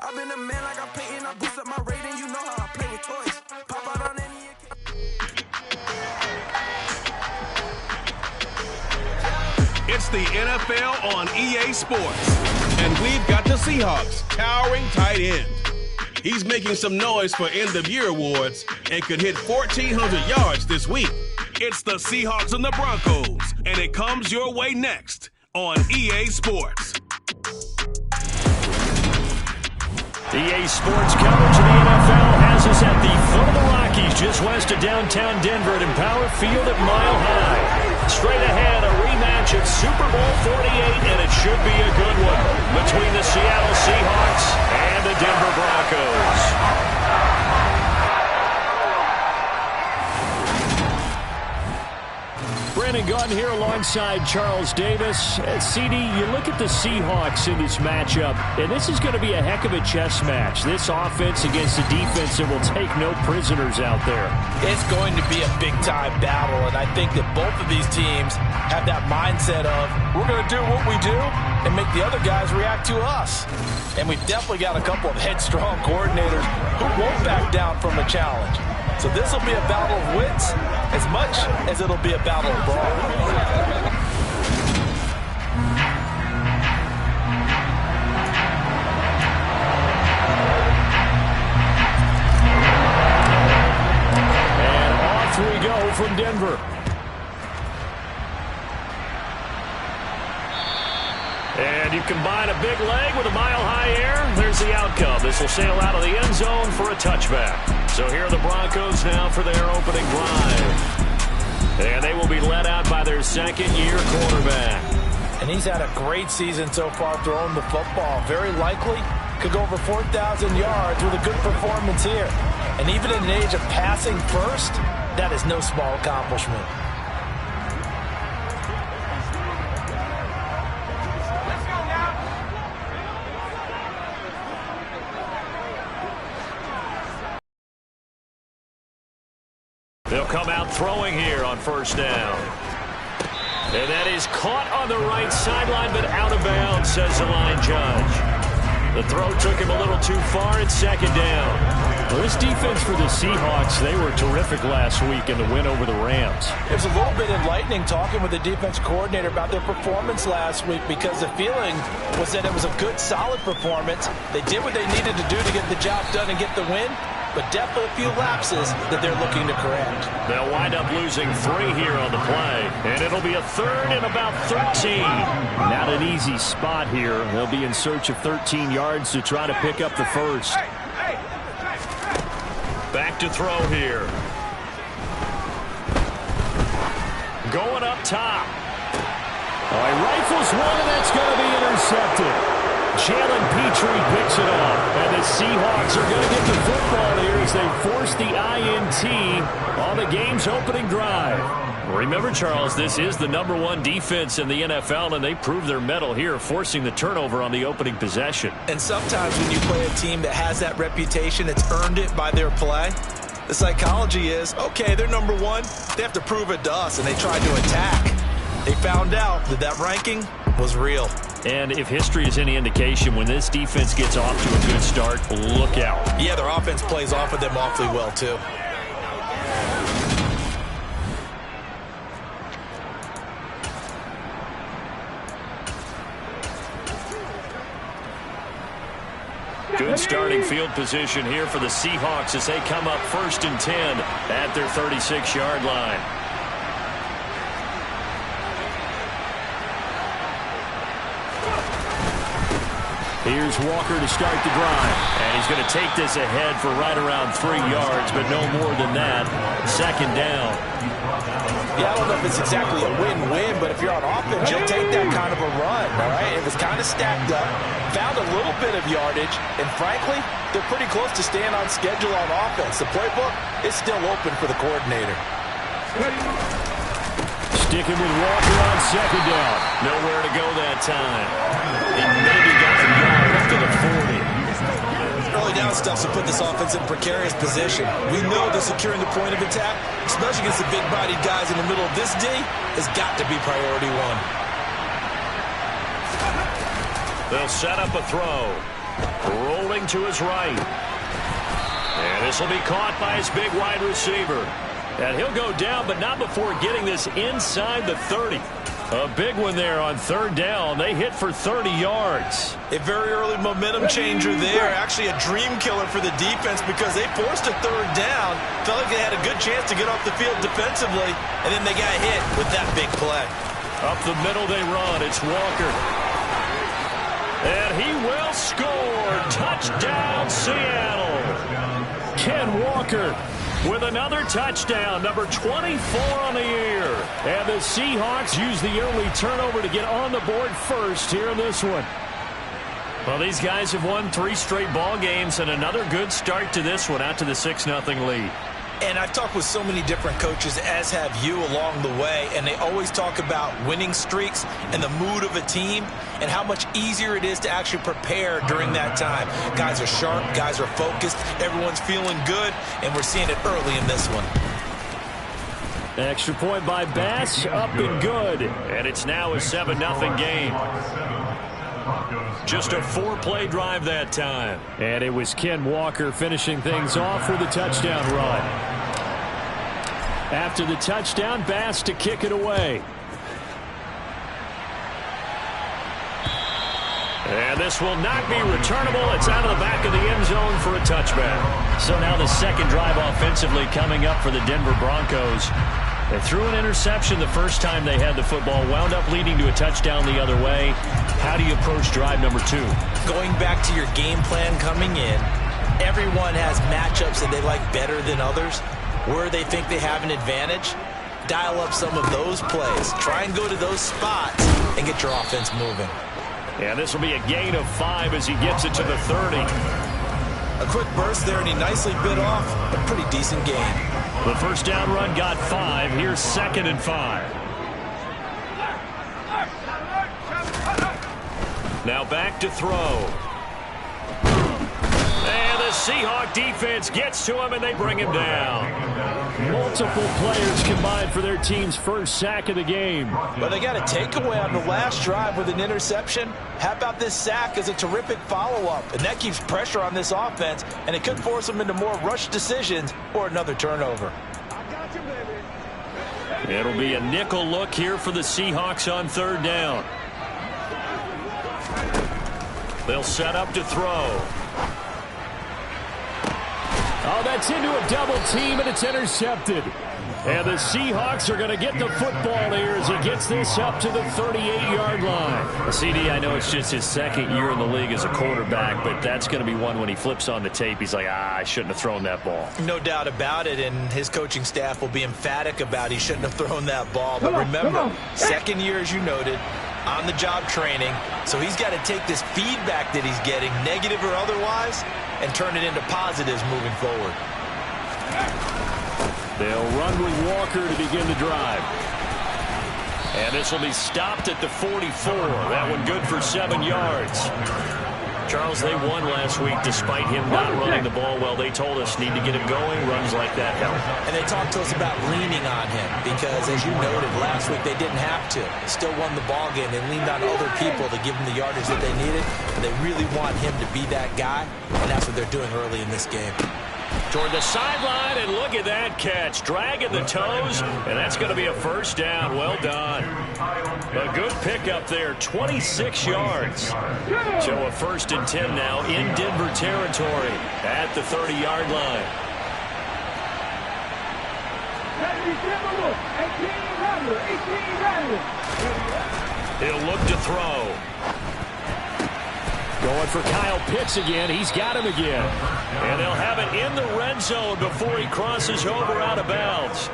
I've been a man like I'm painting, I boost up my rating, you know how I play with toys. Pop out on any It's the NFL on EA Sports, and we've got the Seahawks towering tight end. He's making some noise for end-of-year awards and could hit 1,400 yards this week. It's the Seahawks and the Broncos, and it comes your way next on EA Sports. EA Sports coverage of the NFL has us at the foot of the Rockies, just west of downtown Denver at Empower Field at Mile High. Straight ahead, a rematch at Super Bowl 48, and it should be a good one between the Seattle Seahawks and the Denver Broncos. Brandon Gaudin here alongside Charles Davis. CD, you look at the Seahawks in this matchup, and this is going to be a heck of a chess match. This offense against a defense that will take no prisoners out there. It's going to be a big-time battle, and I think that both of these teams have that mindset of, we're going to do what we do and make the other guys react to us. And we've definitely got a couple of headstrong coordinators who won't back down from a challenge. So this will be a battle of wits as much as it'll be a battle of brawn. And off we go from Denver. And you combine a big leg with a mile-high air, there's the outcome. This will sail out of the end zone for a touchback. So here are the Broncos now for their opening drive. And they will be led out by their second-year quarterback. And he's had a great season so far throwing the football. Very likely could go over 4,000 yards with a good performance here. And even in an age of passing first, that is no small accomplishment. They'll come out throwing here on first down. And that is caught on the right sideline, but out of bounds, says the line judge. The throw took him a little too far. It's second down. Well, this defense for the Seahawks, they were terrific last week in the win over the Rams. It was a little bit enlightening talking with the defense coordinator about their performance last week, because the feeling was that it was a good, solid performance. They did what they needed to do to get the job done and get the win, but definitely a few lapses that they're looking to correct. They'll wind up losing 3 here on the play, and it'll be a third and about 13. Not an easy spot here. They'll be in search of 13 yards to try to pick up the first. Back to throw here. Going up top. All right, rifles one, and that's going to be intercepted. Jalen Petrie picks it off, and the Seahawks are going to get the football here as they force the INT on the game's opening drive. Remember, Charles, this is the #1 defense in the NFL, and they prove their mettle here, forcing the turnover on the opening possession. And sometimes when you play a team that has that reputation, it's earned it by their play. The psychology is, okay, they're #1. They have to prove it to us, and they tried to attack. They found out that that ranking was real. And if history is any indication, when this defense gets off to a good start, look out. Yeah, their offense plays off of them awfully well, too. Good starting field position here for the Seahawks as they come up 1st and 10 at their 36-yard line. Here's Walker to start the drive. And he's going to take this ahead for right around 3 yards, but no more than that. Second down. Yeah, I don't know if it's exactly a win-win, but if you're on offense, you'll take that kind of a run, all right? It was kind of stacked up, found a little bit of yardage, and frankly, they're pretty close to staying on schedule on offense. The playbook is still open for the coordinator. Sticking with Walker on second down. Nowhere to go that time. He maybe got the yard up to the 40. Early down stuff to put this offense in precarious position. We know that securing the point of attack, especially against the big-bodied guys in the middle of this D, has got to be priority one. They'll set up a throw. Rolling to his right. And this will be caught by his big wide receiver. And he'll go down, but not before getting this inside the 30. A big one there on third down. They hit for 30 yards. A very early momentum changer there. Actually a dream killer for the defense because they forced a third down. Felt like they had a good chance to get off the field defensively, and then they got hit with that big play. Up the middle they run. It's Walker. And he will score. Touchdown, Seattle. Ken Walker with another touchdown, number 24 on the year. And the Seahawks use the early turnover to get on the board first here in this one. Well, these guys have won 3 straight ball games, and another good start to this one out to the 6-0 lead. And I've talked with so many different coaches, as have you, along the way, and they always talk about winning streaks and the mood of a team and how much easier it is to actually prepare during that time. Guys are sharp, guys are focused, everyone's feeling good, and we're seeing it early in this one. Extra point by Bass, up and good. And it's now a 7-0 game. Just a 4-play drive that time. And it was Ken Walker finishing things off with a touchdown run. After the touchdown, Bass to kick it away. And this will not be returnable. It's out of the back of the end zone for a touchback. So now the second drive offensively coming up for the Denver Broncos. They threw an interception the first time they had the football, wound up leading to a touchdown the other way. How do you approach drive number 2? Going back to your game plan coming in, everyone has matchups that they like better than others. Where they think they have an advantage, dial up some of those plays. Try and go to those spots and get your offense moving. And this will be a gain of 5 as he gets it to the 30. A quick burst there, and he nicely bit off a pretty decent gain. The first down run got 5. Here's 2nd and 5. Now back to throw. And the Seahawk defense gets to him, and they bring him down. Multiple players combined for their team's first sack of the game. But they got a takeaway on the last drive with an interception. How about this sack as a terrific follow-up? And that keeps pressure on this offense, and it could force them into more rush decisions or another turnover. It'll be a nickel look here for the Seahawks on third down. They'll set up to throw. Oh, that's into a double team, and it's intercepted. And the Seahawks are going to get the football here as he gets this up to the 38-yard line. CD, I know it's just his second year in the league as a quarterback, but that's going to be one when he flips on the tape. He's like, I shouldn't have thrown that ball. No doubt about it, and his coaching staff will be emphatic about he shouldn't have thrown that ball. But remember, second year, as you noted, on-the-job training, so he's got to take this feedback that he's getting, negative or otherwise, and turn it into positives moving forward. They'll run with Walker to begin the drive. And this will be stopped at the 44. That one good for 7 yards. Charles, they won last week despite him not running the ball well. They told us need to get him going. Runs like that help. And they talked to us about leaning on him because, as you noted, last week they didn't have to. They still won the ball game. They leaned on other people to give them the yardage that they needed. And they really want him to be that guy, and that's what they're doing early in this game. Toward the sideline, and look at that catch. Dragging the toes, and that's going to be a first down. Well done. A good pickup there, 26 yards. So a 1st and 10 now in Denver territory at the 30-yard line. He'll look to throw. Going for Kyle Pitts again. He's got him again. And they'll have it in the red zone before he crosses over out of bounds.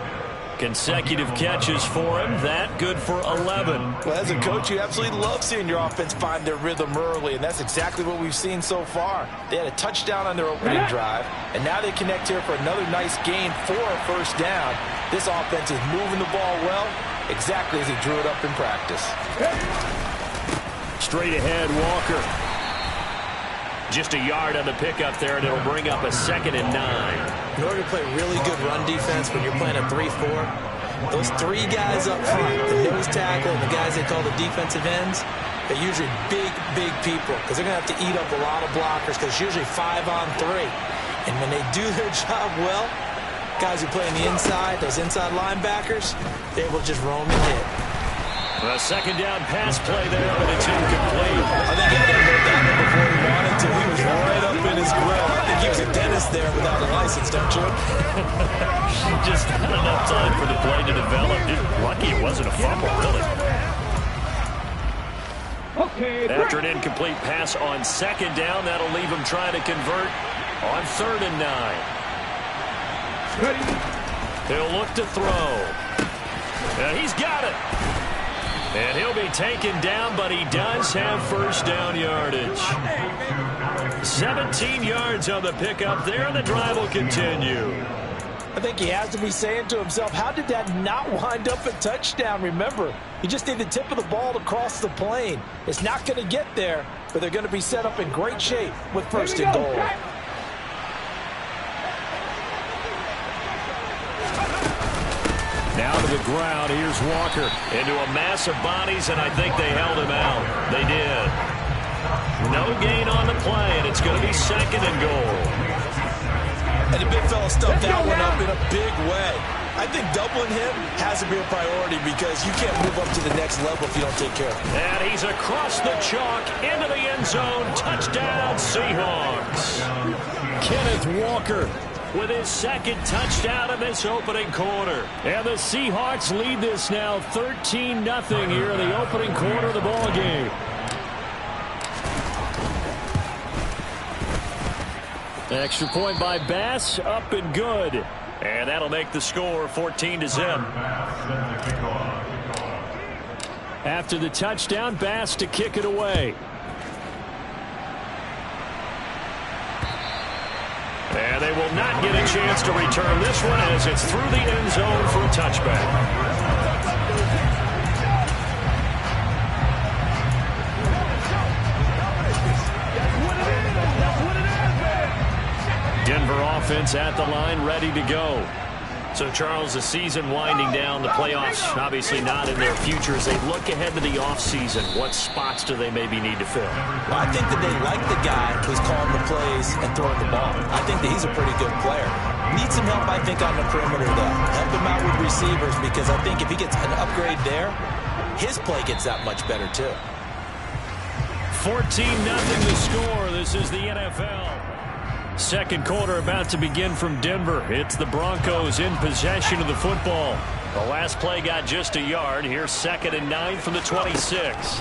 Consecutive catches for him. That good for 11. Well, as a coach, you absolutely love seeing your offense find their rhythm early, and that's exactly what we've seen so far. They had a touchdown on their opening drive, and now they connect here for another nice gain for a first down. This offense is moving the ball well, exactly as he drew it up in practice. Straight ahead, Walker. Just a yard on the pickup there, and it'll bring up a 2nd and 9. In order to play really good run defense when you're playing a 3-4, those 3 guys up front, the nose tackle and the guys they call the defensive ends, They're usually big people because they're going to have to eat up a lot of blockers because it's usually 5-on-3. And when they do their job well, guys who play on the inside, those inside linebackers, they will just roam and hit. A second down pass play there, but it's incomplete. I think he had to hold that one before he wanted to. He was right up in his grill. I think he was a dentist there without a license, don't you? Just not enough time for the play to develop. Just lucky it wasn't a fumble, really. After an incomplete pass on second down, that'll leave him trying to convert on 3rd and 9. He'll look to throw. He's got it. And he'll be taken down, but he does have first down yardage. 17 yards on the pickup there, and the drive will continue. I think he has to be saying to himself, how did that not wind up a touchdown? Remember, you just need the tip of the ball to cross the plane. It's not going to get there, but they're going to be set up in great shape with 1st and goal. Now to the ground. Here's Walker into a mass of bodies, and I think they held him out. They did. No gain on the play, and it's going to be 2nd and goal. And the big fella stuffed that one up in a big way. I think doubling him has to be a priority because you can't move up to the next level if you don't take care of him. And he's across the chalk into the end zone. Touchdown, Seahawks. Kenneth Walker with his 2nd touchdown of this opening quarter. And the Seahawks lead this now 13-0 here in the opening quarter of the ball game. Extra point by Bass, up and good. And that'll make the score 14-0. After the touchdown, Bass to kick it away. And they will not get a chance to return this one as it's through the end zone for a touchback. Denver offense at the line, ready to go. So, Charles, the season winding down, the playoffs obviously not in their future. As they look ahead to the offseason, what spots do they maybe need to fill? Well, I think that they like the guy who's calling the plays and throwing the ball. I think that he's a pretty good player. Needs some help, I think, on the perimeter, though. Help him out with receivers because I think if he gets an upgrade there, his play gets that much better, too. 14-0 to score. This is the NFL. Second quarter about to begin from Denver. It's the Broncos in possession of the football. The last play got just a yard. Here's 2nd and 9 from the 26.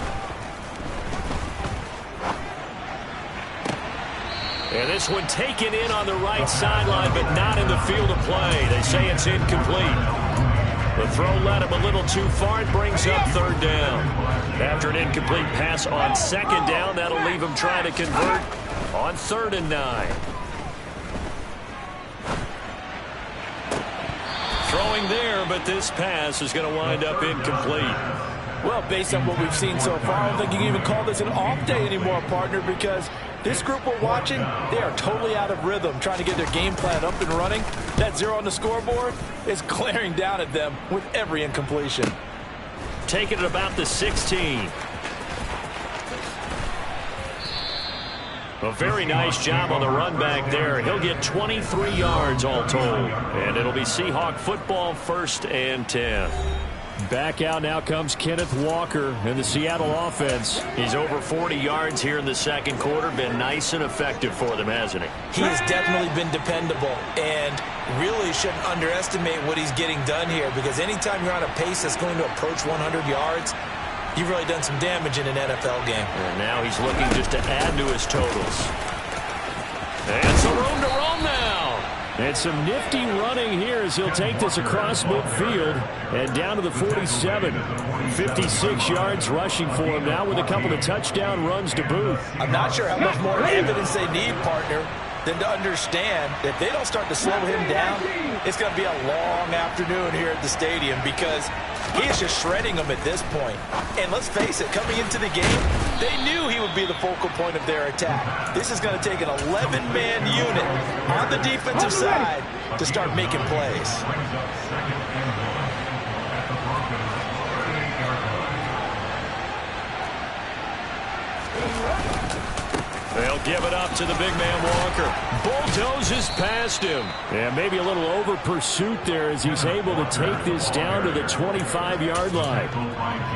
And this one taken in on the right sideline, but not in the field of play. They say it's incomplete. The throw led him a little too far. It brings up 3rd down. After an incomplete pass on 2nd down, that'll leave him trying to convert on 3rd and 9. Throwing there, but this pass is going to wind up incomplete. Well, based on what we've seen so far, I don't think you can even call this an off day anymore, partner, because this group we're watching, they are totally out of rhythm, trying to get their game plan up and running. That 0 on the scoreboard is glaring down at them with every incompletion. Taking it about the 16. A very nice job on the run back there. He'll get 23 yards all told. And it'll be Seahawk football 1st and 10. Back out now comes Kenneth Walker in the Seattle offense. He's over 40 yards here in the second quarter. Been nice and effective for them, hasn't he? He has definitely been dependable and really shouldn't underestimate what he's getting done here because anytime you're on a pace that's going to approach 100 yards, you've really done some damage in an NFL game. And now he's looking just to add to his totals. And some room to roam now. And some nifty running here as he'll take this across midfield and down to the 47. 56 yards rushing for him now with a couple of touchdown runs to boot. I'm not sure how much more evidence they need, partner, than to understand that if they don't start to slow him down, it's going to be a long afternoon here at the stadium because he is just shredding them at this point. And let's face it, coming into the game, they knew he would be the focal point of their attack. This is going to take an 11-man unit on the defensive side to start making plays. They'll give it up to the big man Walker. Bulldozes past him. And maybe a little over pursuit there as he's able to take this down to the 25-yard line.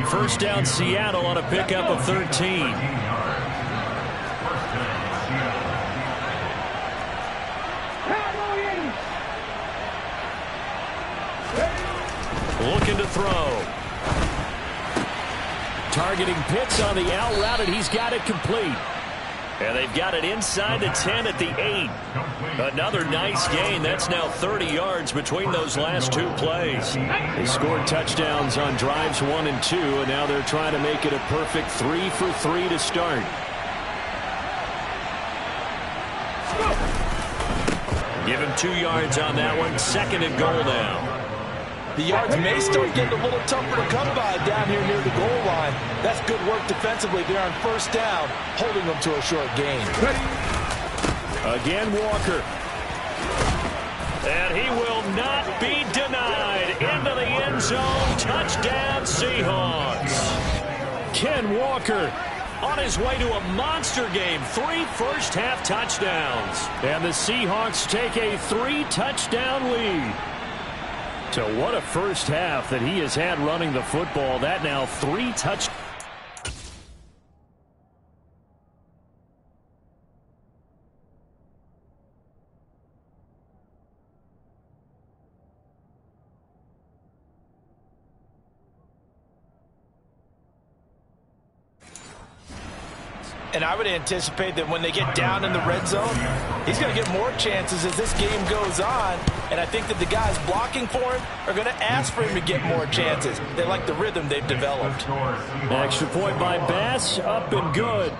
First down Seattle on a pickup of 13. Looking to throw. Targeting Pitts on the out route, and he's got it complete. And they've got it inside the 10 at the 8. Another nice gain. That's now 30 yards between those last two plays. They scored touchdowns on drives 1 and 2, and now they're trying to make it a perfect 3 for 3 to start. Give him 2 yards on that one. Second and goal now. The yards may start getting a little tougher to come by down here near the goal line. That's good work defensively there on first down, holding them to a short gain. Again, Walker. And he will not be denied. Into the end zone. Touchdown, Seahawks. Ken Walker on his way to a monster game. 3 first-half touchdowns. And the Seahawks take a 3-touchdown lead. So what a first half that he has had running the football. That now 3 touchdowns. And I would anticipate that when they get down in the red zone, he's going to get more chances as this game goes on. And I think that the guys blocking for him are going to ask for him to get more chances. They like the rhythm they've developed. Extra point by Bass, up and good.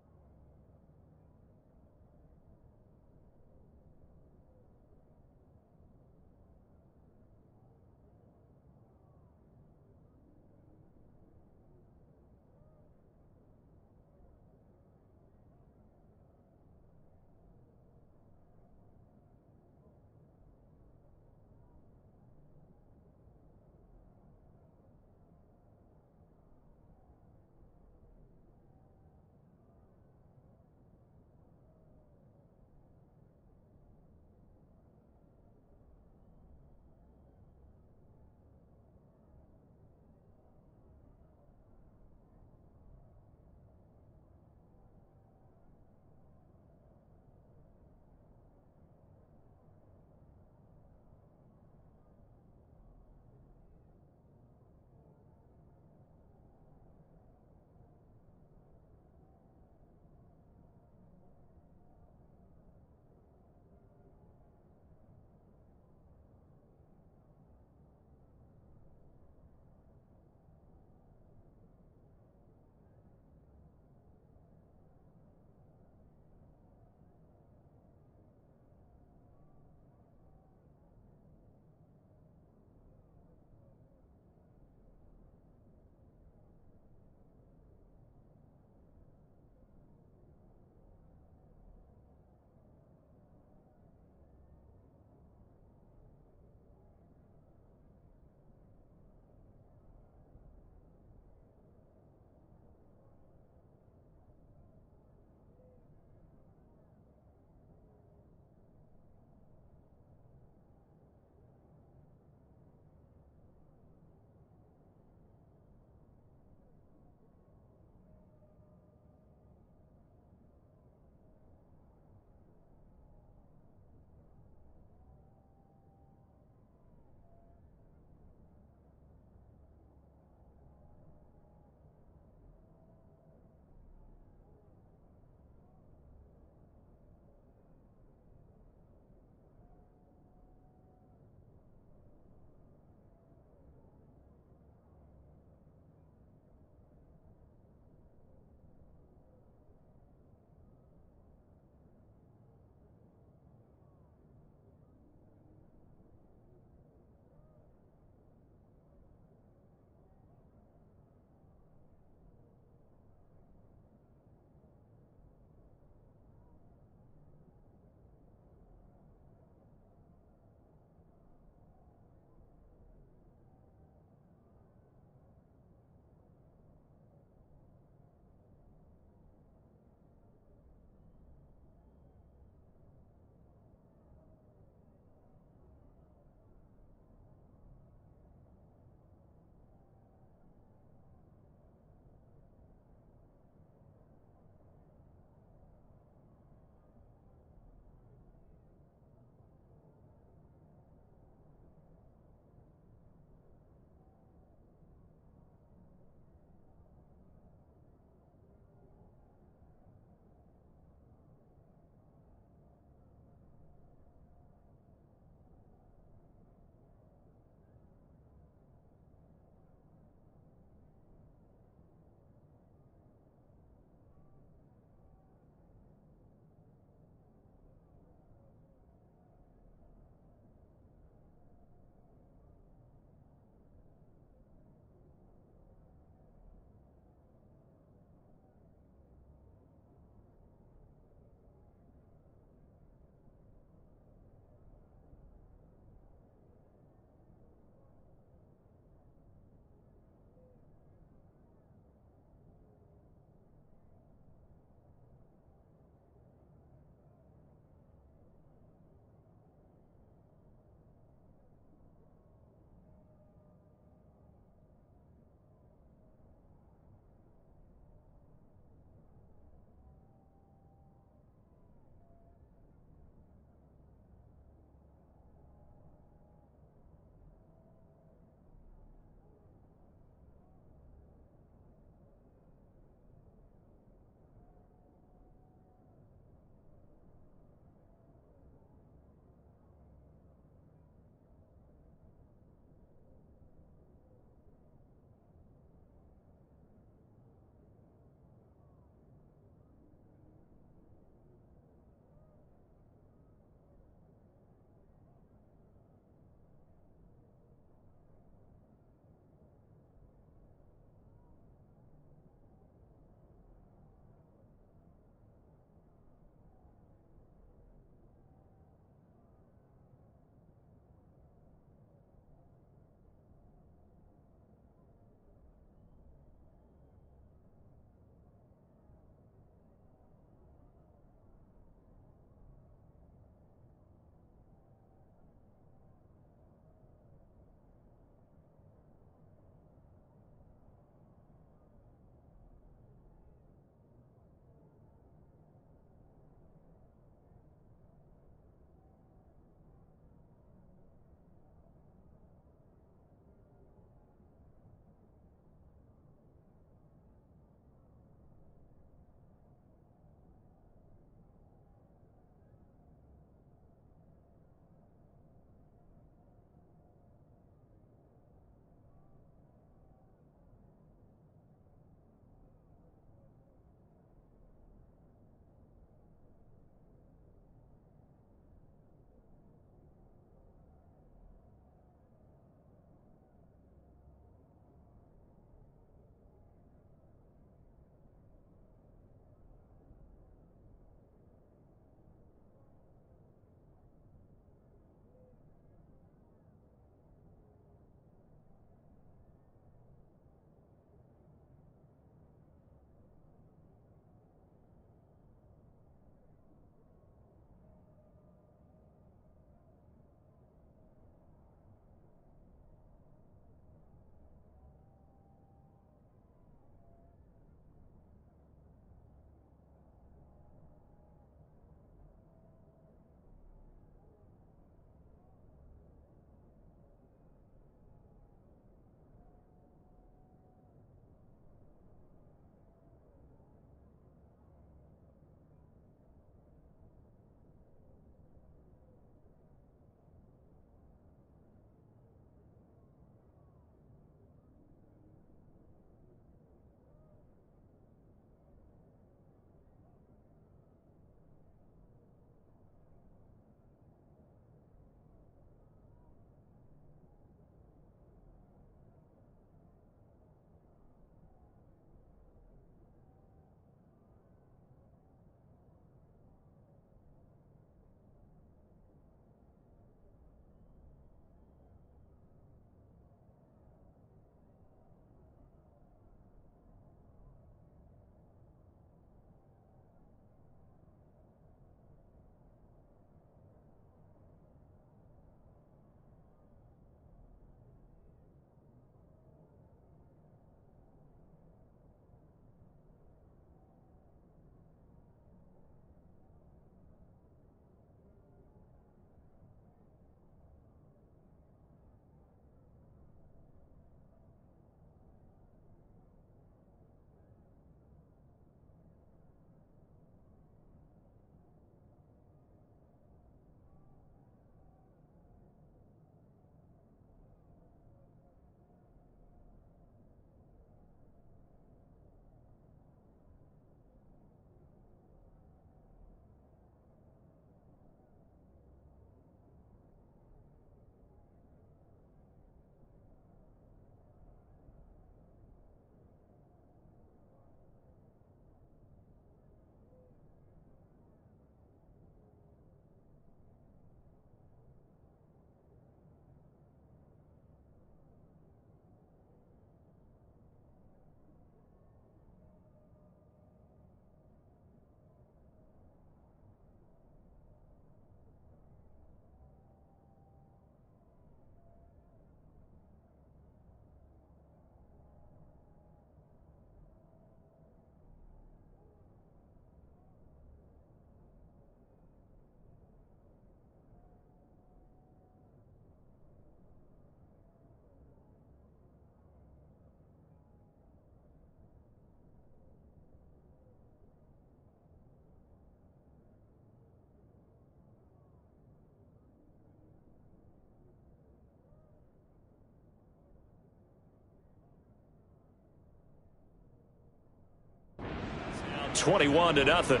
21-0.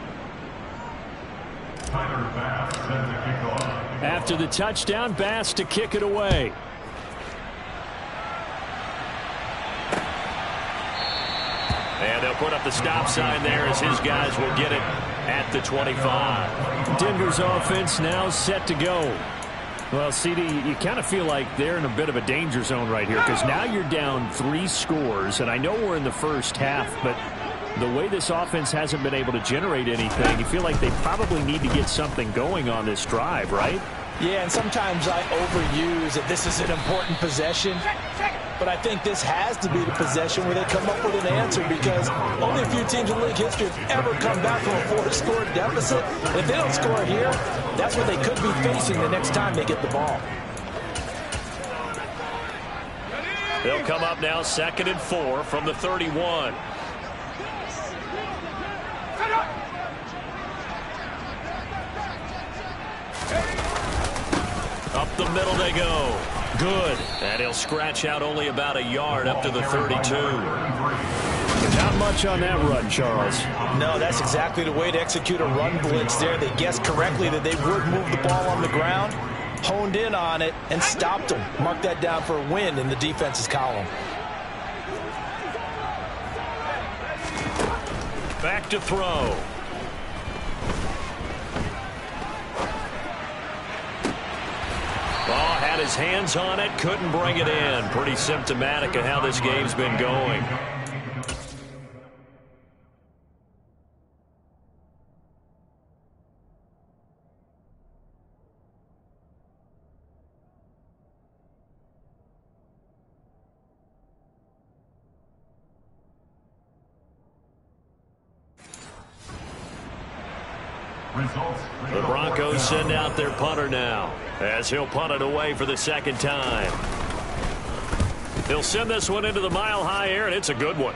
After the touchdown, Bass to kick it away. And they'll put up the stop sign there as his guys will get it at the 25. Denver's offense now set to go. Well, CD, you kind of feel like they're in a bit of a danger zone right here because now you're down 3 scores, and I know we're in the first half, but the way this offense hasn't been able to generate anything, you feel like they probably need to get something going on this drive, right? Yeah, and sometimes I overuse that this is an important possession, but I think this has to be the possession where they come up with an answer because only a few teams in league history have ever come back from a 4-score deficit. And if they don't score here, that's what they could be facing the next time they get the ball. They'll come up now 2nd and 4 from the 31. Up the middle they go. Good. And he'll scratch out only about a yard up to the 32. Not much on that run, Charles. No, that's exactly the way to execute a run blitz there. They guessed correctly that they would move the ball on the ground, honed in on it, and stopped them. Mark that down for a win in the defense's column. Back to throw. Oh, had his hands on it, couldn't bring it in. Pretty symptomatic of how this game's been going. The Broncos send out their punter now as he'll punt it away for the 2nd time. He'll send this one into the mile-high air, and it's a good one.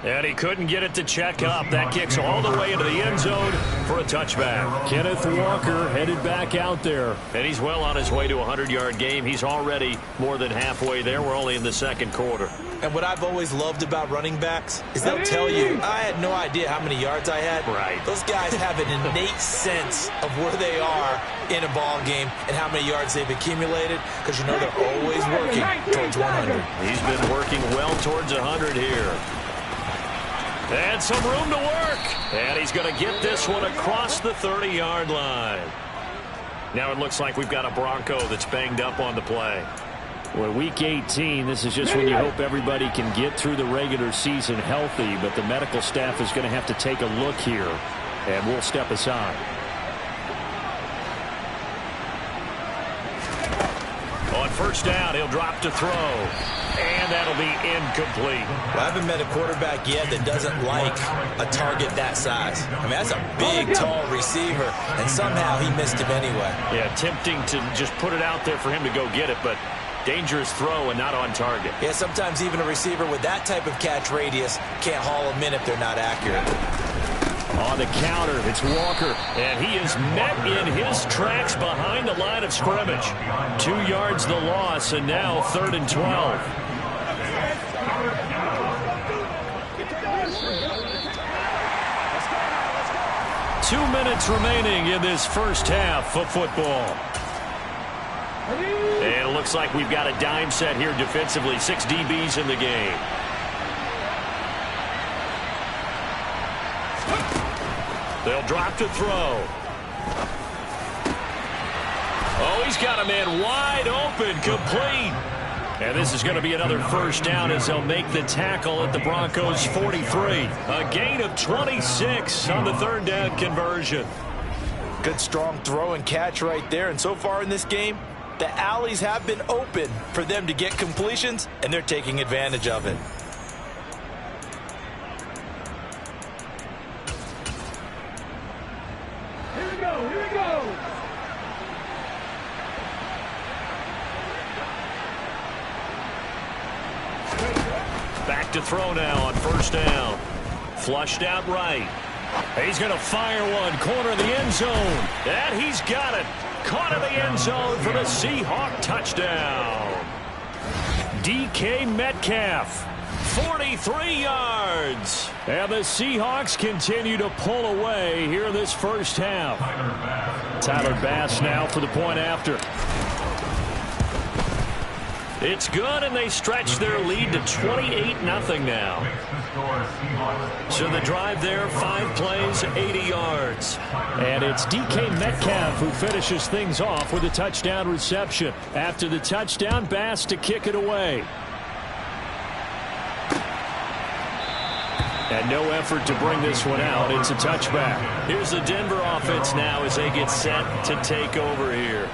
And he couldn't get it to check up. That kicks all the way into the end zone for a touchback. Kenneth Walker headed back out there. And he's well on his way to a 100-yard game. He's already more than halfway there. We're only in the 2nd quarter. And what I've always loved about running backs is they'll tell you, I had no idea how many yards I had. Right. Those guys have an innate sense of where they are in a ball game and how many yards they've accumulated because you know they're always working towards 100. He's been working well towards 100 here. And some room to work. And he's going to get this one across the 30-yard line. Now it looks like we've got a Bronco that's banged up on the play. Well, Week 18, this is just when you hope everybody can get through the regular season healthy, but the medical staff is going to have to take a look here, and we'll step aside. On 1st down, he'll drop to throw, and that'll be incomplete. Well, I haven't met a quarterback yet that doesn't like a target that size. I mean, that's a big, tall receiver, and somehow he missed him anyway. Yeah, tempting to just put it out there for him to go get it, but dangerous throw and not on target. Yeah, sometimes even a receiver with that type of catch radius can't haul them in if they're not accurate. On the counter, it's Walker, and he is met in his tracks behind the line of scrimmage. 2 yards the loss, and now 3rd and 12. Two minutes remaining in this first half of football. And it looks like we've got a dime set here defensively. 6 DBs in the game. They'll drop to throw. Oh, he's got a man wide open, complete. And this is going to be another 1st down as they'll make the tackle at the Broncos' 43. A gain of 26 on the 3rd down conversion. Good strong throw and catch right there. And so far in this game, the alleys have been open for them to get completions, and they're taking advantage of it. Here we go, here we go. Back to throw now on 1st down. Flushed out right. He's going to fire one, corner of the end zone. And he's got it. Caught in the end zone for the Seahawk touchdown. DK Metcalf 43 yards. And the Seahawks continue to pull away here in this first half. Tyler Bass now for the point after. It's good, and they stretch their lead to 28-0 now. So the drive there, 5 plays, 80 yards. And it's DK Metcalf who finishes things off with a touchdown reception. After the touchdown, Bass to kick it away. And no effort to bring this one out. It's a touchback. Here's the Denver offense now as they get set to take over here.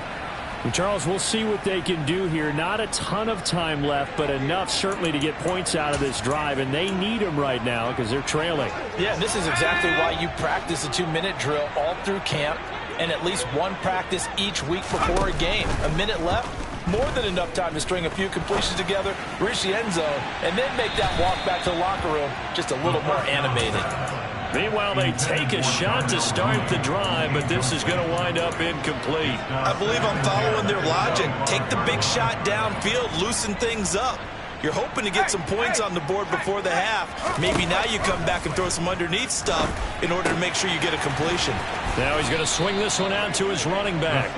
And Charles, we'll see what they can do here. Not a ton of time left, but enough certainly to get points out of this drive, and they need them right now because they're trailing. Yeah, this is exactly why you practice a 2-minute drill all through camp and at least one practice each week before a game. A minute left, more than enough time to string a few completions together, reach the end zone, and then make that walk back to the locker room just a little more animated. Meanwhile, they take a shot to start the drive, but this is going to wind up incomplete. I believe I'm following their logic. Take the big shot downfield, loosen things up. You're hoping to get some points on the board before the half. Maybe now you come back and throw some underneath stuff in order to make sure you get a completion. Now he's going to swing this one out to his running back.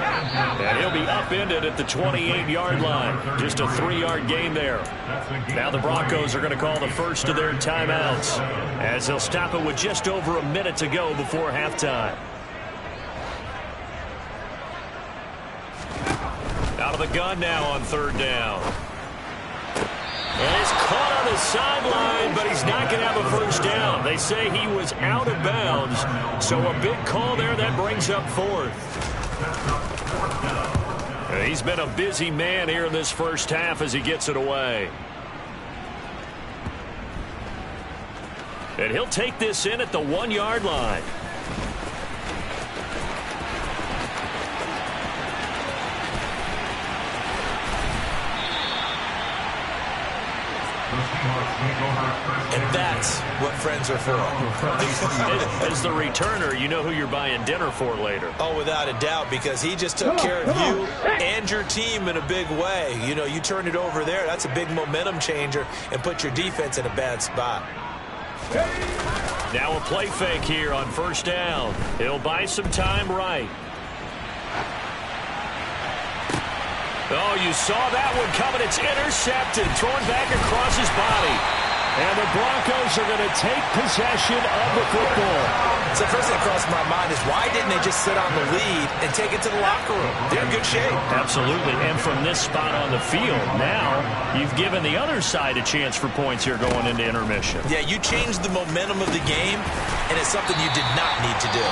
And he'll be upended at the 28-yard line. Just a 3-yard gain there. Now the Broncos are going to call the first of their timeouts as they'll stop it with just over a minute to go before halftime. Out of the gun now on 3rd down. And he's caught on the sideline, but he's not going to have a first down. They say he was out of bounds, so a big call there that brings up 4th. He's been a busy man here in this first half as he gets it away. And he'll take this in at the 1-yard line. And that's what friends are for. As the returner, you know who you're buying dinner for later. Oh, without a doubt, because he just took care of you and your team in a big way. You know, you turn it over there, that's a big momentum changer, and put your defense in a bad spot. Now a play fake here on 1st down. He'll buy some time right. Oh, you saw that one coming. It's intercepted. Thrown back across his body. And the Broncos are going to take possession of the football. So the first thing that crossed my mind is why didn't they just sit on the lead and take it to the locker room? They're in good shape. Absolutely. And from this spot on the field, now you've given the other side a chance for points here going into intermission. Yeah, you changed the momentum of the game, and it's something you did not need to do.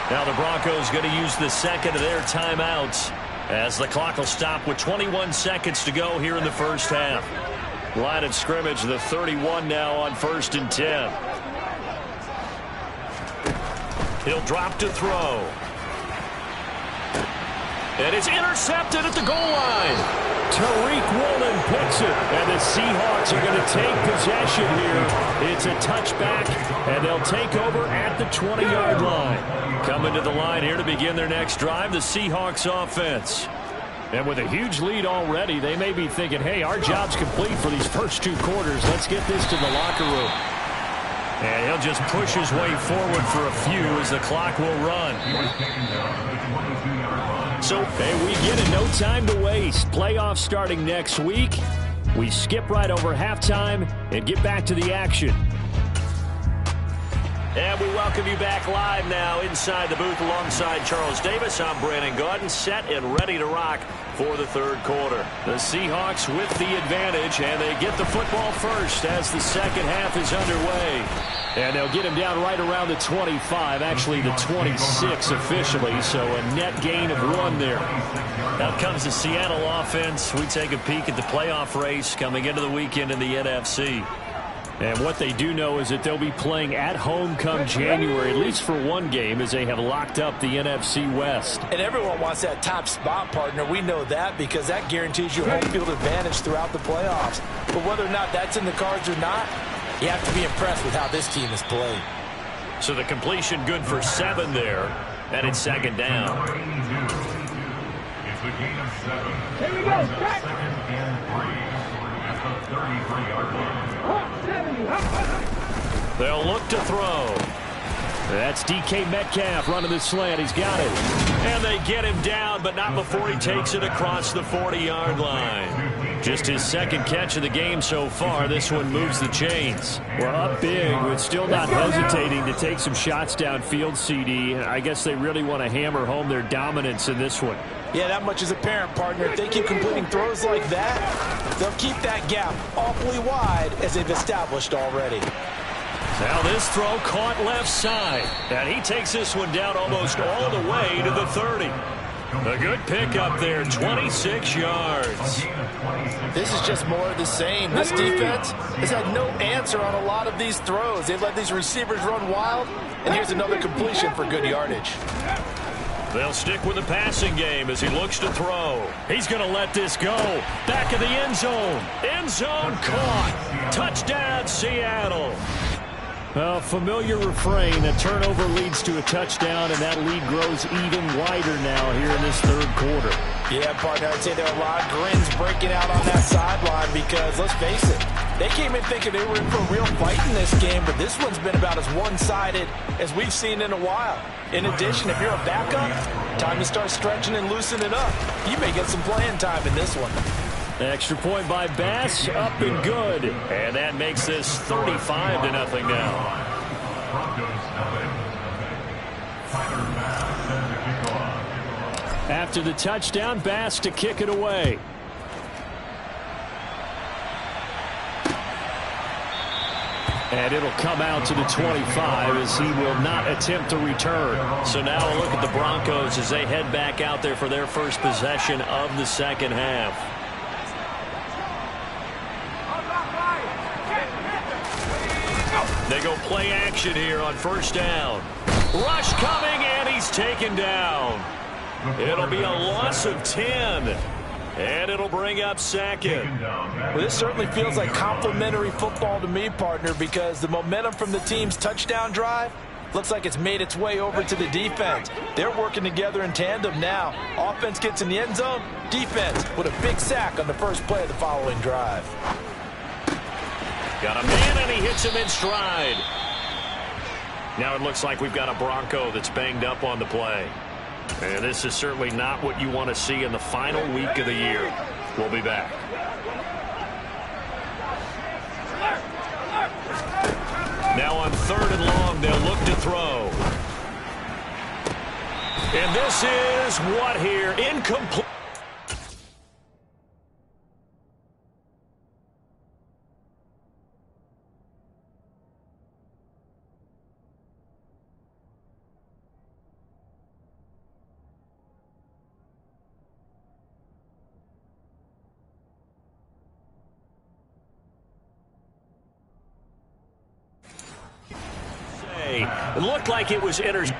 Now the Broncos going to use the second of their timeouts as the clock will stop with 21 seconds to go here in the first half. Line of scrimmage, the 31 now on 1st and 10. He'll drop to throw. And it's intercepted at the goal line. Tariq Woolen picks it. And the Seahawks are going to take possession here. It's a touchback, and they'll take over at the 20-yard line. Coming to the line here to begin their next drive, the Seahawks offense. And with a huge lead already, they may be thinking, hey, our job's complete for these first 2 quarters. Let's get this to the locker room. And he'll just push his way forward for a few as the clock will run. So, hey, we get it. No time to waste. Playoffs starting next week. We skip right over halftime and get back to the action. And we welcome you back live now inside the booth alongside Charles Davis. I'm Brandon Gaudin, set and ready to rock for the 3rd quarter. The Seahawks with the advantage, and they get the football first as the second half is underway. And they'll get him down right around the 25, actually the 26 officially, so a net gain of 1 there. Out comes the Seattle offense. We take a peek at the playoff race coming into the weekend in the NFC. And what they do know is that they'll be playing at home come January, at least for 1 game, as they have locked up the NFC West. And everyone wants that top spot, partner. We know that because that guarantees you home field advantage throughout the playoffs. But whether or not that's in the cards or not, you have to be impressed with how this team has played. So the completion good for 7 there, and it's 2nd down. It's the gain of 7. Here we go. They'll look to throw. That's DK Metcalf running the slant. He's got it. And they get him down, but not before he takes it across the 40-yard line. Just his second catch of the game so far. This one moves the chains. Well, up big, but still not hesitating to take some shots downfield, CD. I guess they really want to hammer home their dominance in this one. Yeah, that much is apparent, partner. If they keep completing throws like that, they'll keep that gap awfully wide as they've established already. Now this throw caught left side. And he takes this one down almost all the way to the 30. A good pickup there, 26 yards. This is just more of the same. This defense has had no answer on a lot of these throws. They've let these receivers run wild, and here's another completion for good yardage. They'll stick with the passing game as he looks to throw. He's going to let this go. Back of the end zone. End zone caught. Touchdown, Seattle. A familiar refrain. A turnover leads to a touchdown, and that lead grows even wider now here in this third quarter. Yeah, partner, I'd say there are a lot of grins breaking out on that sideline because, let's face it, they came in thinking they were in for a real fight in this game, but this one's been about as one-sided as we've seen in a while. In addition, if you're a backup, time to start stretching and loosening up. You may get some playing time in this one. Extra point by Bass, up and good. And that makes this 35-0 now. After the touchdown, Bass to kick it away. And it'll come out to the 25 as he will not attempt to return. So now a look at the Broncos as they head back out there for their first possession of the second half. They go play action here on first down. Rush coming, and he's taken down. It'll be a loss of 10. And it'll bring up second. Well, this certainly feels like complimentary football to me, partner, because the momentum from the team's touchdown drive looks like it's made its way over to the defense. They're working together in tandem now. Offense gets in the end zone. Defense with a big sack on the first play of the following drive. Got a man, and he hits him in stride. Now it looks like we've got a Bronco that's banged up on the play. And this is certainly not what you want to see in the final week of the year. We'll be back. Now on 3rd and long, they'll look to throw. And this is what here? Incomplete. It looked like it was intercepted.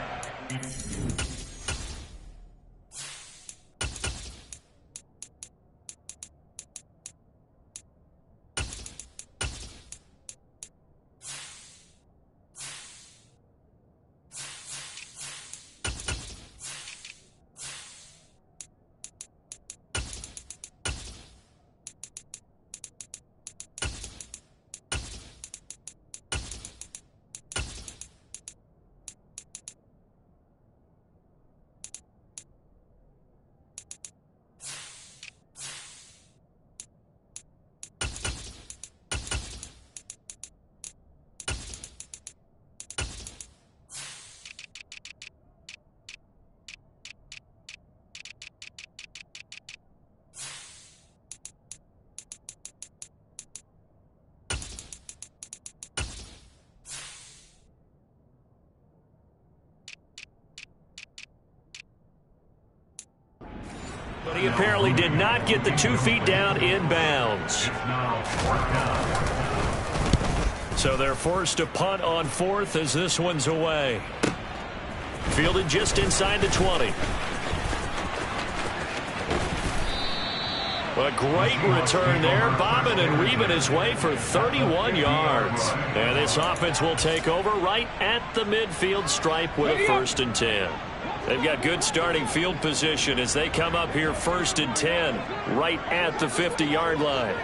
But he apparently did not get the 2 feet down inbounds. So they're forced to punt on 4th as this one's away. Fielded just inside the 20. A great return there. Bobbing and weaving his way for 31 yards. And this offense will take over right at the midfield stripe with a 1st and 10. They've got good starting field position as they come up here 1st and 10 right at the 50-yard line.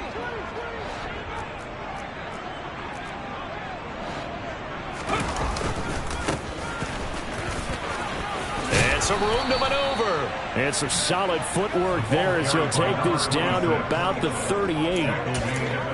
some room to maneuver. And some solid footwork there as he'll take this down to about the 38.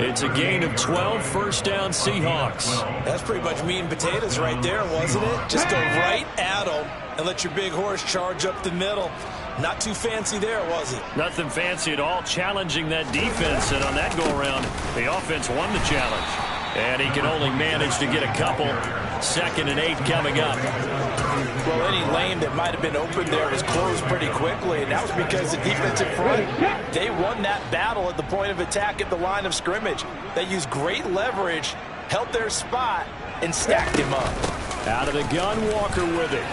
It's a gain of 12, first down Seahawks. That's pretty much meat and potatoes right there, wasn't it? Just go right at them and let your big horse charge up the middle. Not too fancy there, was it? Nothing fancy at all, challenging that defense. And on that go-around, the offense won the challenge. And he can only manage to get a couple. 2nd and 8 coming up. Well, any lane that might have been open there was closed pretty quickly, and that was because the defense in front, they won that battle at the point of attack at the line of scrimmage. They used great leverage, held their spot, and stacked him up. Out of the gun, Walker with it.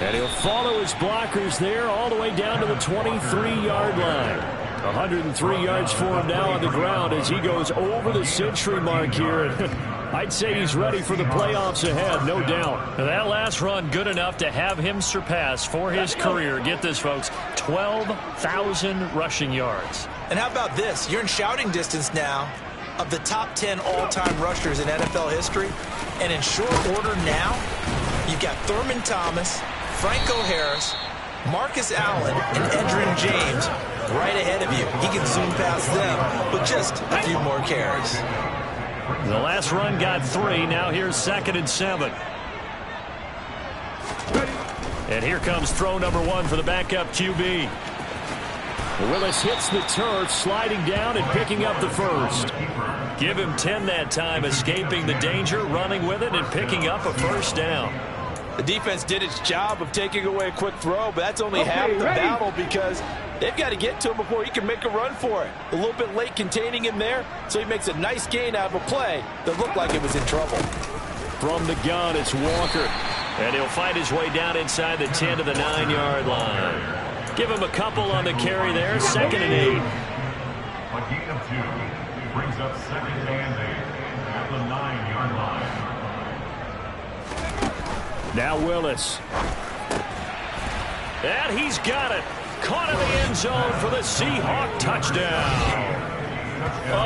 And he'll follow his blockers there all the way down to the 23-yard line. 103 yards for him now on the ground as he goes over the century mark here. I'd say he's ready for the playoffs ahead, no doubt. That last run good enough to have him surpass for his career. Get this, folks, 12,000 rushing yards. And how about this? You're in shouting distance now of the top 10 all-time rushers in NFL history. And in short order now, you've got Thurman Thomas, Franco Harris, Marcus Allen, and Edgerrin James right ahead of you. He can zoom past them with just a few more carries. The last run got 3. Now here's 2nd and 7. And here comes throw number 1 for the backup QB. Willis hits the turf, sliding down and picking up the first. Give him 10 that time, escaping the danger, running with it, and picking up a first down. The defense did its job of taking away a quick throw, but that's only half the battle because they've got to get to him before he can make a run for it. A little bit late containing him there, so he makes a nice gain out of a play that looked like it was in trouble. From the gun, it's Walker. And he'll fight his way down inside the 10 to the 9-yard line. Give him a couple on the carry there, 2nd and 8. A gain of 2 brings up 2nd and 8 at the 9-yard line. Now Willis. And he's got it. Caught in the end zone for the Seahawk touchdown.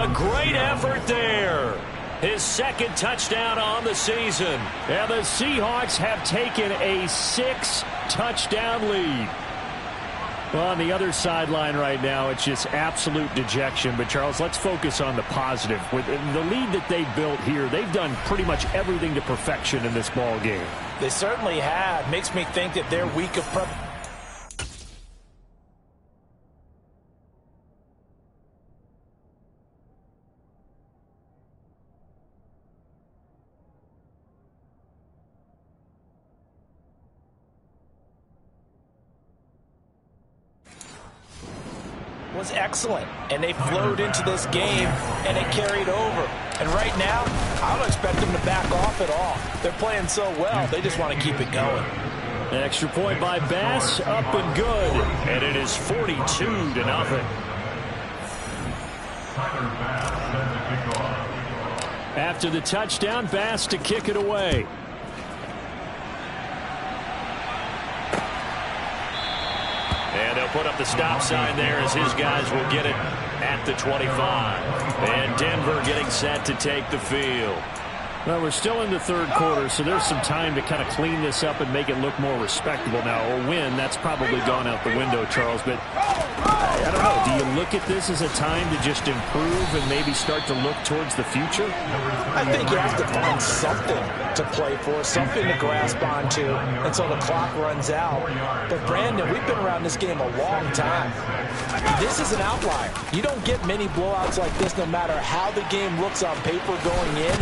A great effort there. His 2nd touchdown on the season. And the Seahawks have taken a 6-touchdown lead. Well, on the other sideline right now, it's just absolute dejection. But, Charles, let's focus on the positive. With the lead that they built here, they've done pretty much everything to perfection in this ball game. They certainly have. Makes me think that their week of prep. Was excellent, and they flowed into this game, and it carried over. And right now, I don't expect them to back off at all. They're playing so well, they just want to keep it going. An extra point by Bass, up and good. And it is 42-0. After the touchdown, Bass to kick it away. And they'll put up the stop sign there as his guys will get it at the 25. And Denver getting set to take the field. Well, we're still in the 3rd quarter, so there's some time to kind of clean this up and make it look more respectable now. A win, that's probably gone out the window, Charles. But I don't know. Do you look at this as a time to just improve and maybe start to look towards the future? I think you have to find something to play for, something to grasp onto until the clock runs out. But, Brandon, we've been around this game a long time. This is an outlier. You don't get many blowouts like this no matter how the game looks on paper going in.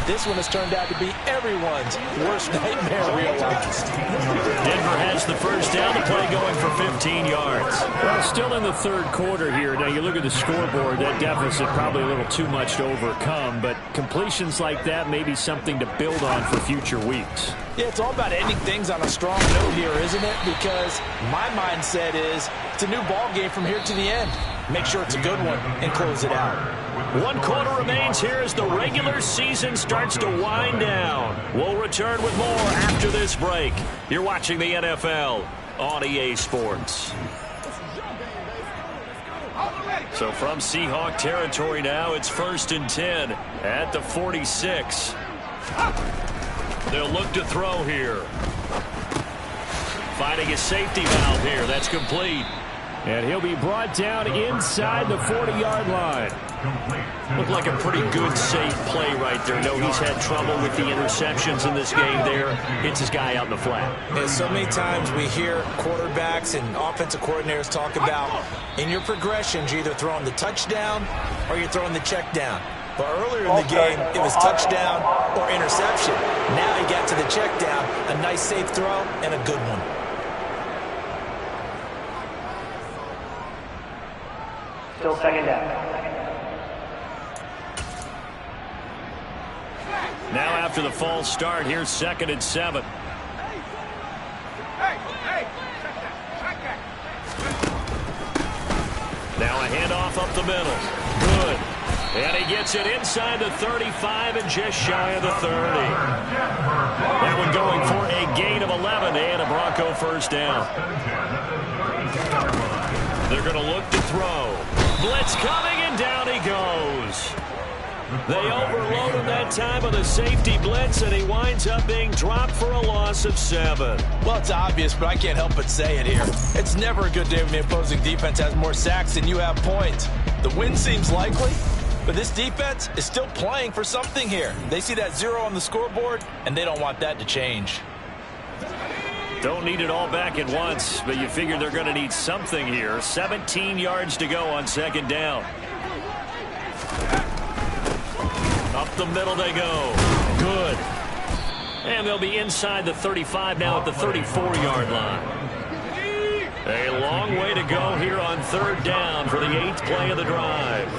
This one has turned out to be everyone's worst nightmare realized. Denver has the first down, the play going for 15 yards. Well, still in the 3rd quarter here. Now, you look at the scoreboard, that deficit probably a little too much to overcome, but completions like that may be something to build on for future weeks. Yeah, it's all about ending things on a strong note here, isn't it? Because my mindset is it's a new ball game from here to the end. Make sure it's a good one and close it out. 1 quarter remains here as the regular season starts to wind down. We'll return with more after this break. You're watching the NFL on EA Sports. So from Seahawk territory now, it's 1st and 10 at the 46. They'll look to throw here. finding his safety valve here. That's complete. And he'll be brought down inside the 40-yard line. Looked like a pretty good, safe play right there. No, he's had trouble with the interceptions in this game there. Hits his guy out in the flat. Yeah, so many times we hear quarterbacks and offensive coordinators talk about in your progressions, you're either throwing the touchdown or you're throwing the check down. But earlier in the game, it was touchdown or interception. Now he got to the check down, a nice safe throw, and a good one. Still second down. Now after the false start, here's 2nd and 7. Now a handoff up the middle. Good. And he gets it inside the 35 and just shy of the 30. That one going for a gain of 11 and a Bronco first down. They're going to look to throw. Blitz coming, and down he goes. They overload him that time with a safety blitz, and he winds up being dropped for a loss of 7. Well, it's obvious, but I can't help but say it here. It's never a good day when the opposing defense has more sacks than you have points. The win seems likely, but this defense is still playing for something here. They see that 0 on the scoreboard, and they don't want that to change. Don't need it all back at once, but you figure they're going to need something here. 17 yards to go on 2nd down. Up the middle they go. Good. And they'll be inside the 35 now at the 34-yard line. A long way to go here on 3rd down for the 8th play of the drive.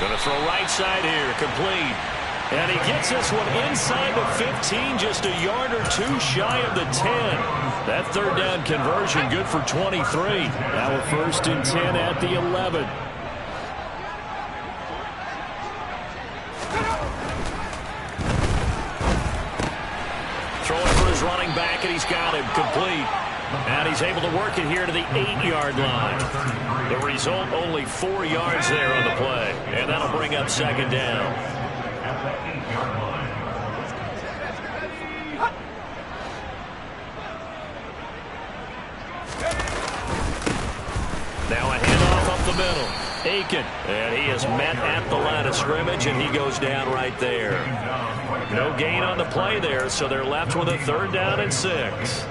Going to throw right side here, complete. And he gets this one inside the 15, just a yard or two shy of the 10. That 3rd down conversion good for 23. Now a 1st and 10 at the 11. Throwing for his running back, and he's got him complete. And he's able to work it here to the 8-yard line. The result, only 4 yards there on the play. And that'll bring up 2nd down. Now a handoff up the middle. Aiken. And he is met at the line of scrimmage, and he goes down right there. No gain on the play there, so they're left with a 3rd down and 6.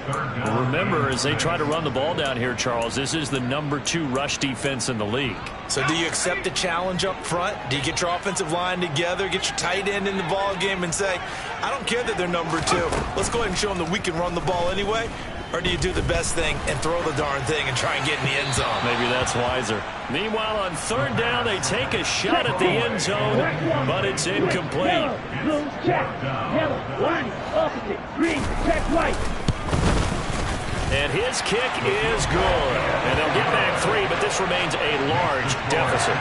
Remember, as they try to run the ball down here, Charles, this is the number 2 rush defense in the league. So do you accept the challenge up front? Do you get your offensive line together, get your tight end in the ball game and say, I don't care that they're number 2. Let's go ahead and show them that we can run the ball anyway? Or do you do the best thing and throw the darn thing and try and get in the end zone? Maybe that's wiser. Meanwhile, on 3rd down, they take a shot at the end zone, but it's incomplete. Blue check, yellow, line, opposite, green, check, white. And his kick is good. And they'll get back 3, but this remains a large deficit.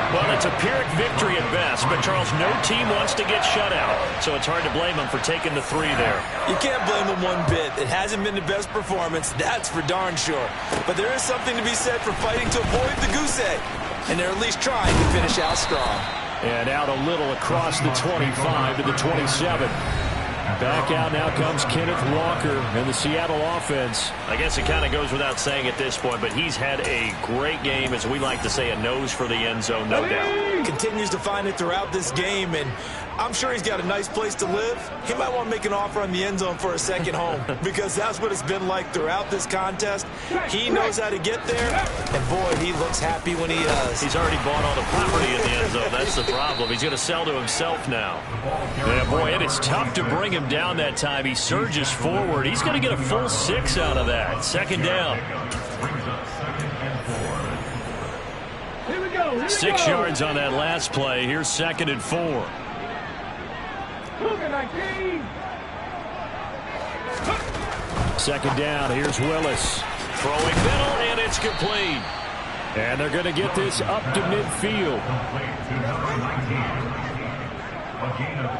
Well, it's a Pyrrhic victory at best, but, Charles, no team wants to get shut out, so it's hard to blame them for taking the 3 there. You can't blame them one bit. It hasn't been the best performance, that's for darn sure. But there is something to be said for fighting to avoid the goose egg, and they're at least trying to finish out strong. And out a little across the 25 to the 27. Back out now comes Kenneth Walker in the Seattle offense. I guess it kind of goes without saying at this point, but he's had a great game, as we like to say, a nose for the end zone, no doubt. Continues to find it throughout this game, and I'm sure he's got a nice place to live. He might want to make an offer on the end zone for a second home, because that's what it's been like throughout this contest. He knows how to get there, and boy, he looks happy when he does. He's already bought all the property in the end zone. That's the problem. He's going to sell to himself now. Yeah, boy, and it's tough to bring him down that time. He surges forward. He's going to get a full 6 out of that. 2nd down. 6 yards on that last play. Here's 2nd and 4. Second down. Here's Willis. Throwing middle, and it's complete. And they're going to get this up to midfield.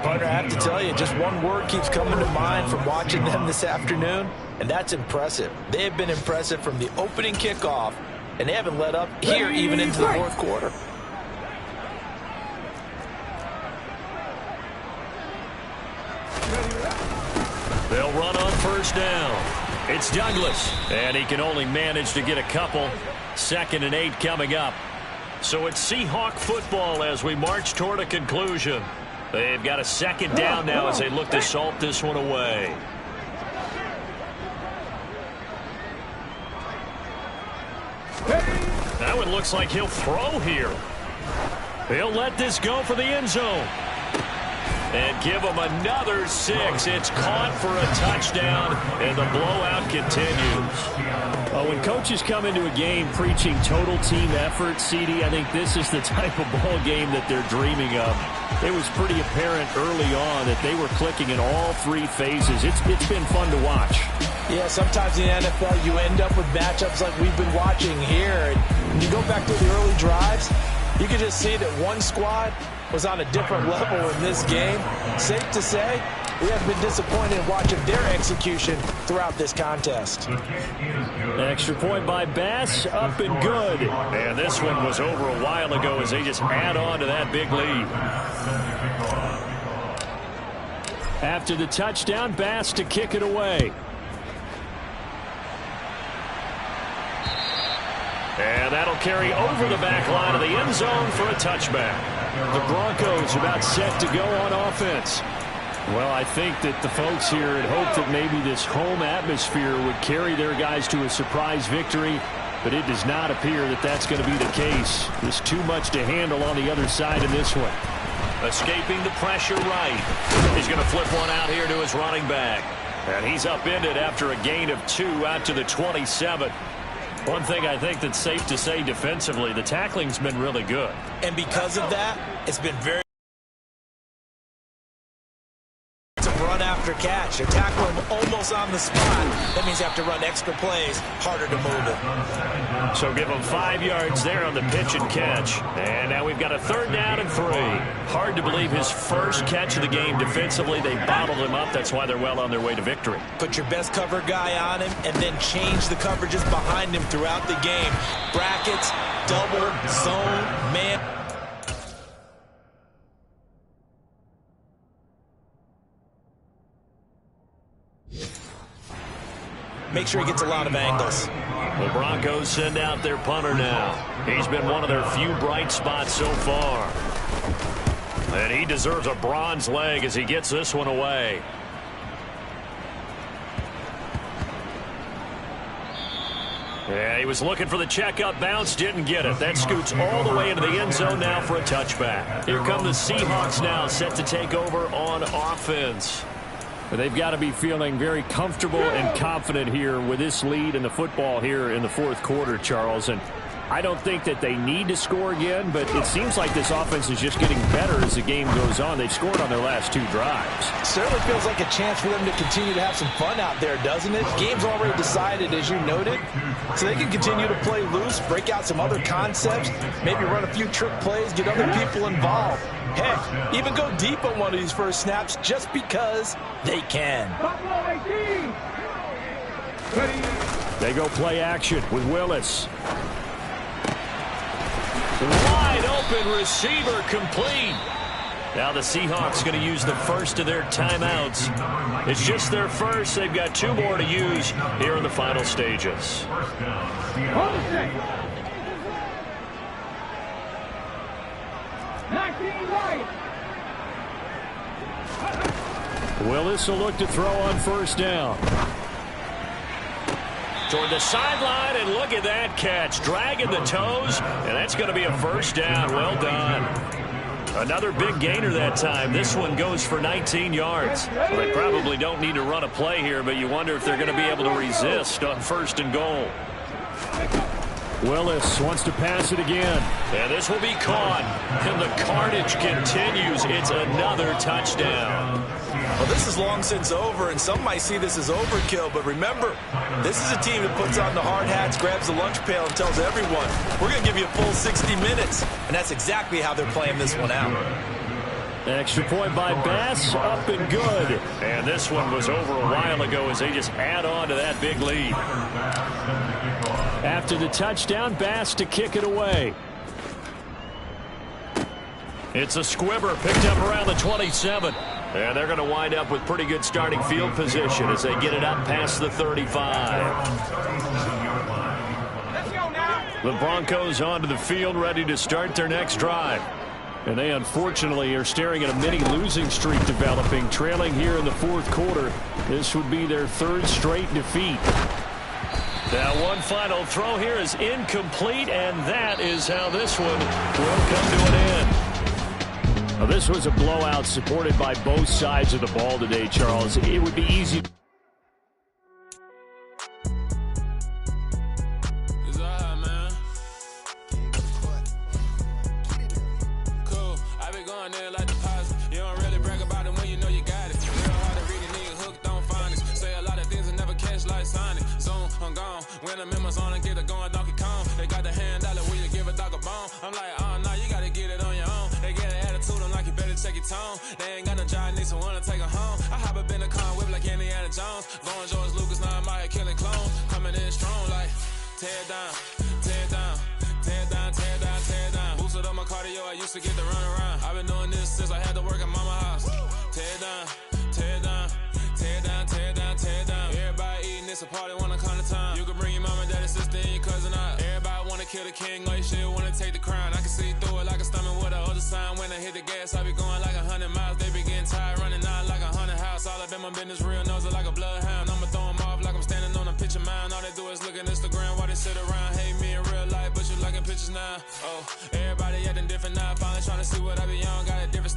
Partner, I have to tell you, just one word keeps coming to mind from watching them this afternoon, and that's impressive. They have been impressive from the opening kickoff, and they haven't let up here even into the 4th quarter. They'll run on first down. It's Douglas, and he can only manage to get a couple. 2nd and 8 coming up. So it's Seahawk football as we march toward a conclusion. They've got a 2nd down now as they look to salt this one away. That one looks like he'll throw here. He'll let this go for the end zone. And give him another 6. It's caught for a touchdown, and the blowout continues. When coaches come into a game preaching total team effort, CD, I think this is the type of ball game that they're dreaming of. It was pretty apparent early on that they were clicking in all 3 phases. It's been fun to watch. Yeah, sometimes in the NFL you end up with matchups like we've been watching here. And when you go back to the early drives, you can just see that one squad was on a different level in this game. Safe to say, we have been disappointed in watching their execution throughout this contest. Extra point by Bass, up and good. And this one was over a while ago as they just add on to that big lead. After the touchdown, Bass to kick it away. And that'll carry over the back line of the end zone for a touchback. The Broncos about set to go on offense. Well, I think that the folks here had hoped that maybe this home atmosphere would carry their guys to a surprise victory, but it does not appear that that's going to be the case. There's too much to handle on the other side in this one. Escaping the pressure right. He's going to flip one out here to his running back. And he's upended after a gain of 2 out to the 27. One thing I think that's safe to say defensively, the tackling's been really good. And because of that, it's been very run after catch. They tackle him almost on the spot. That means they have to run extra plays, harder to move it. So give him 5 yards there on the pitch and catch. And now we've got a 3rd down and 3. Hard to believe his first catch of the game defensively. They bottled him up. That's why they're well on their way to victory. Put your best cover guy on him and then change the coverages behind him throughout the game. Brackets, double, zone, man. Make sure he gets a lot of angles. The Broncos send out their punter now. He's been one of their few bright spots so far. And he deserves a bronze leg as he gets this one away. Yeah, he was looking for the checkup bounce, didn't get it. That scoots all the way into the end zone now for a touchback. Here come the Seahawks now, set to take over on offense. They've got to be feeling very comfortable and confident here with this lead in the football here in the 4th quarter, Charles. And I don't think that they need to score again, but it seems like this offense is just getting better as the game goes on. They've scored on their last 2 drives. Certainly feels like a chance for them to continue to have some fun out there, doesn't it? Game's already decided, as you noted, so they can continue to play loose, break out some other concepts, maybe run a few trick plays, get other people involved. Heck, even go deep on one of these first snaps just because they can. They go play action with Willis. Wide open receiver complete. Now the Seahawks going to use the first of their timeouts. It's just their first. They've got 2 more to use here in the final stages. Willis will look to throw on first down. Toward the sideline, and look at that catch. Dragging the toes, and that's going to be a first down. Well done. Another big gainer that time. This one goes for 19 yards. Well, they probably don't need to run a play here, but you wonder if they're going to be able to resist on 1st and goal. Willis wants to pass it again. And this will be caught. And the carnage continues. It's another touchdown. Well, this is long since over, and some might see this as overkill, but remember, this is a team that puts on the hard hats, grabs the lunch pail, and tells everyone, we're going to give you a full 60 minutes. And that's exactly how they're playing this one out. Extra point by Bass, up and good. And this one was over a while ago as they just add on to that big lead. After the touchdown, Bass to kick it away. It's a squibber picked up around the 27. And they're going to wind up with pretty good starting field position as they get it up past the 35. The Broncos onto the field ready to start their next drive. And they unfortunately are staring at a mini losing streak developing, trailing here in the fourth quarter. This would be their third straight defeat. That one final throw here is incomplete, and that is how this one will come to an end. Now, this was a blowout supported by both sides of the ball today, Charles. It would be easy. Cool. I be going there like deposit. You don't really brag about it when you know you got it. Real hard to read a nigga hooked on phonics. Say a lot of things and never catch like Sonic. Zone, I'm gone. When I'm in my zone and get it going Donkey Kong. They got the hand dollar where you give a dog a bone. I'm like, oh, no, you gotta get it on your own. They get an attitude, I'm like, you better check your tone. They ain't got no job, need someone to take her home. I hop up in the car, whip like Indiana Jones. Going George Lucas, now I'm out here killing clones. Coming in strong like, tear down, tear down, tear down, tear down, tear down. Boosted up my cardio, I used to get to run around. I've been doing this since I had to work at mama house. Tear down, tear down, tear down, tear down, tear down. Everybody eating, it's a party, wanna come to time. You can bring your mama, daddy, sister, and your cousin out. Everybody wanna kill the king, or you shit wanna take the crown. I can see through it like a stomach with a other sign. When I hit the gas, I be going like 100 miles. They be getting tired, running out like 100 house. All up in my business, real nose like a bloodhound. I'ma throw them off like I'm standing on a picture mound. All they do is look at Instagram while they sit around. Hate me in real life, but you liking pictures now. Oh, everybody acting different now. Finally trying to see what I be on. Got a different